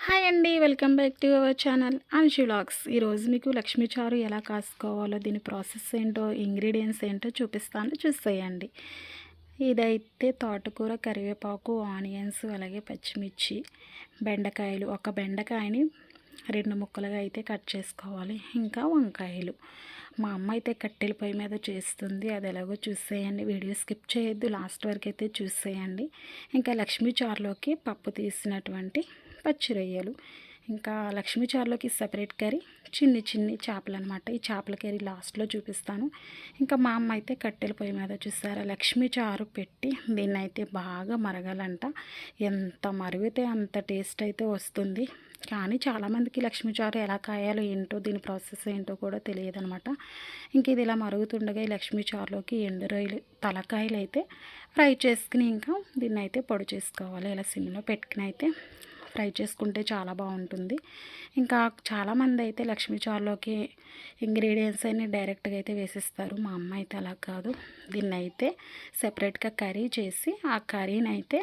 Hi అండి, welcome back to our channel Anshu vlogs. ఈరోజు మీకు లక్ష్మీ చారు ఎలా కాసుకోవాలో, దీని ప్రాసెస్ ఏంటో, ఇంగ్రీడియంట్స్ ఏంటో చూపిస్తాను, చూసేయండి. ఇదైతే తోటకూర, కరివేపాకు, ఆనియన్స్, అలాగే పచ్చిమిర్చి, బెండకాయలు. ఒక బెండకాయని 2 ముక్కలుగా అయితే కట్ చేసుకోవాలి. ఇంకా వంకాయలు. మా అమ్మ అయితే కట్టెల పొయ్యి మీద చేస్తుంది, అది ఎలాగో చూసేయండి. వీడియో స్కిప్ చేయొద్దు, లాస్ట్ వరకు అయితే చూసేయండి. ఇంకా లక్ష్మీ చారులోకి పప్పు తీసినటువంటి పచ్చి రొయ్యలు, ఇంకా లక్ష్మీ చారులోకి సపరేట్ కర్రీ చిన్ని చిన్ని చేపలు అనమాట. ఈ చేపల కర్రీ లాస్ట్లో చూపిస్తాను. ఇంకా మా అమ్మ అయితే కట్టెల పొయ్యి మీద చూసారా లక్ష్మీ చారు పెట్టి దీన్ని అయితే బాగా మరగాలంట. ఎంత మరిగితే అంత టేస్ట్ అయితే వస్తుంది. కానీ చాలామందికి లక్ష్మీ చారు ఎలా కాయాలో ఏంటో, దీని ప్రాసెస్ ఏంటో కూడా తెలియదు అనమాట. ఇంక ఇది ఇలా మరుగుతుండగా ఈ లక్ష్మీ చారులోకి ఎండు రొయ్యలు తలకాయలు అయితే ఫ్రై చేసుకుని ఇంకా దీన్ని అయితే పొడి చేసుకోవాలి. ఇలా సిమ్లో పెట్టుకుని అయితే ఫ్రై చేసుకుంటే చాలా బాగుంటుంది. ఇంకా చాలామంది అయితే లక్ష్మీ చారులోకి ఇంగ్రీడియంట్స్ అన్నీ డైరెక్ట్గా అయితే వేసిస్తారు. మా అమ్మ అయితే అలా కాదు, దీన్ని అయితే సెపరేట్గా కర్రీ చేసి ఆ కర్రీని అయితే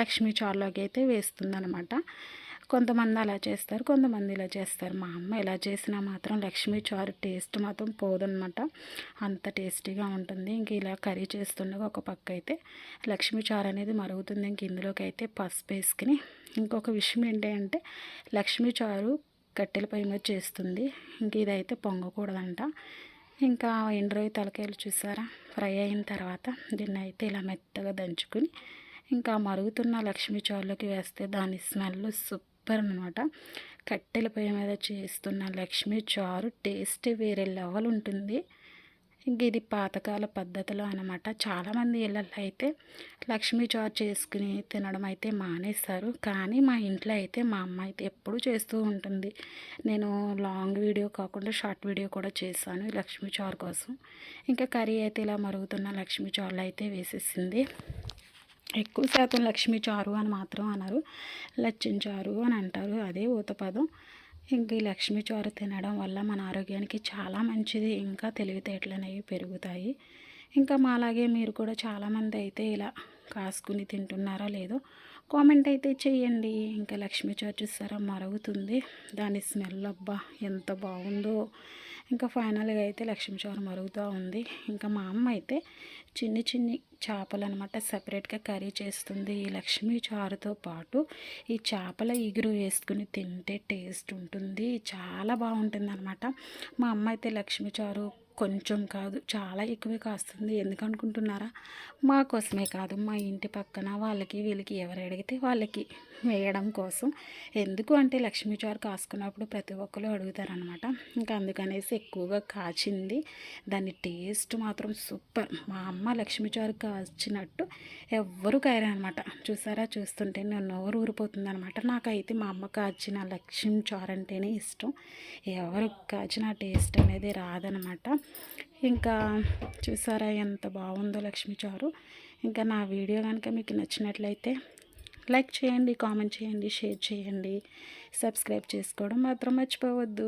లక్ష్మీ చారులోకి అయితే వేస్తుందనమాట. కొంతమంది అలా చేస్తారు, కొంతమంది ఇలా చేస్తారు. మా అమ్మ ఎలా చేసినా మాత్రం లక్ష్మీ చారు టేస్ట్ మాత్రం పోదనమాట, అంత టేస్టీగా ఉంటుంది. ఇంక ఇలా కర్రీ చేస్తుండగా ఒక పక్క అయితే లక్ష్మీ చారు అనేది మరుగుతుంది. ఇంక ఇందులోకి అయితే పసుపు వేసుకుని, ఇంకొక విషయం ఏంటి అంటే లక్ష్మీ చారు కట్టెల పొయ్యి మీద చేస్తుంది. ఇంక ఇదైతే పొంగకూడదంట. ఇంకా ఎండ్రోయి తలకాయలు చూసారా ఫ్రై అయిన తర్వాత దీన్ని అయితే ఇలా మెత్తగా దంచుకుని ఇంకా మరుగుతున్న లక్ష్మీ చారులోకి వేస్తే దాని స్మెల్ సూపర్ అనమాట. కట్టెల పొయ్యి మీద చేస్తున్న లక్ష్మీ చారు టేస్ట్ వేరే లెవెల్ ఉంటుంది. ఇంక ఇది పాతకాల పద్ధతిలో అనమాట. చాలామంది ఇళ్ళల్లో అయితే లక్ష్మీ చారు చేసుకుని తినడం అయితే మానేస్తారు. కానీ మా ఇంట్లో అయితే మా అమ్మ అయితే ఎప్పుడూ చేస్తూ ఉంటుంది. నేను లాంగ్ వీడియో కాకుండా షార్ట్ వీడియో కూడా చేశాను లక్ష్మీ చారు కోసం. ఇంకా కర్రీ అయితే ఇలా మరుగుతున్న లక్ష్మీ చారులో అయితే వేసేసింది. ఎక్కువ శాతం లక్ష్మీ చారు అని మాత్రం అనరు, లచ్చిన చారు అని అంటారు, అదే ఊతపదం. ఇంక ఈ లక్ష్మీ చారు తినడం వల్ల మన ఆరోగ్యానికి చాలా మంచిది, ఇంకా తెలివితేటలు అనేవి పెరుగుతాయి. ఇంకా మాలాగే మీరు కూడా చాలామంది అయితే ఇలా కాసుకుని తింటున్నారా లేదో కామెంట్ అయితే చేయండి. ఇంకా లక్ష్మీ చారు చూసారా మరుగుతుంది, దాని స్మెల్ అబ్బా ఎంత బాగుందో. ఇంకా ఫైనల్గా అయితే లక్ష్మీ చారు మరుగుతూ ఉంది. ఇంకా మా అమ్మ అయితే చిన్ని చిన్ని చేపలు అనమాట సపరేట్గా కర్రీ చేస్తుంది. ఈ లక్ష్మీ చారుతో పాటు ఈ చేపల ఇగురు వేసుకుని తింటే టేస్ట్ ఉంటుంది, చాలా బాగుంటుంది అనమాట. మా అమ్మ అయితే లక్ష్మీ చారు కొంచెం కాదు చాలా ఎక్కువే కాస్తుంది. ఎందుకనుకుంటున్నారా? మా కోసమే కాదు, మా ఇంటి పక్కన వాళ్ళకి వీళ్ళకి ఎవరు అడిగితే వాళ్ళకి వేయడం కోసం. ఎందుకు అంటే లక్ష్మీ చారు కాసుకున్నప్పుడు ప్రతి ఒక్కరు అడుగుతారనమాట. ఇంకా అందుకనేసి ఎక్కువగా కాచింది. దాని టేస్ట్ మాత్రం సూపర్. మా అమ్మ లక్ష్మీ చారు కాచినట్టు ఎవ్వరూ కాయరనమాట. చూసారా, చూస్తుంటే నేను నోరు ఊరిపోతుంది అనమాట. నాకైతే మా అమ్మ కాచిన లక్ష్మీ చారు అంటేనే ఇష్టం. ఎవరు కాచిన టేస్ట్ అనేది రాదనమాట. ఇంకా చూసారా ఎంత బాగుందో లక్ష్మీ చారు. ఇంకా నా వీడియో కనుక మీకు నచ్చినట్లయితే లైక్ చేయండి, కామెంట్ చేయండి, షేర్ చేయండి, సబ్స్క్రైబ్ చేసుకోవడం మాత్రం మర్చిపోవద్దు.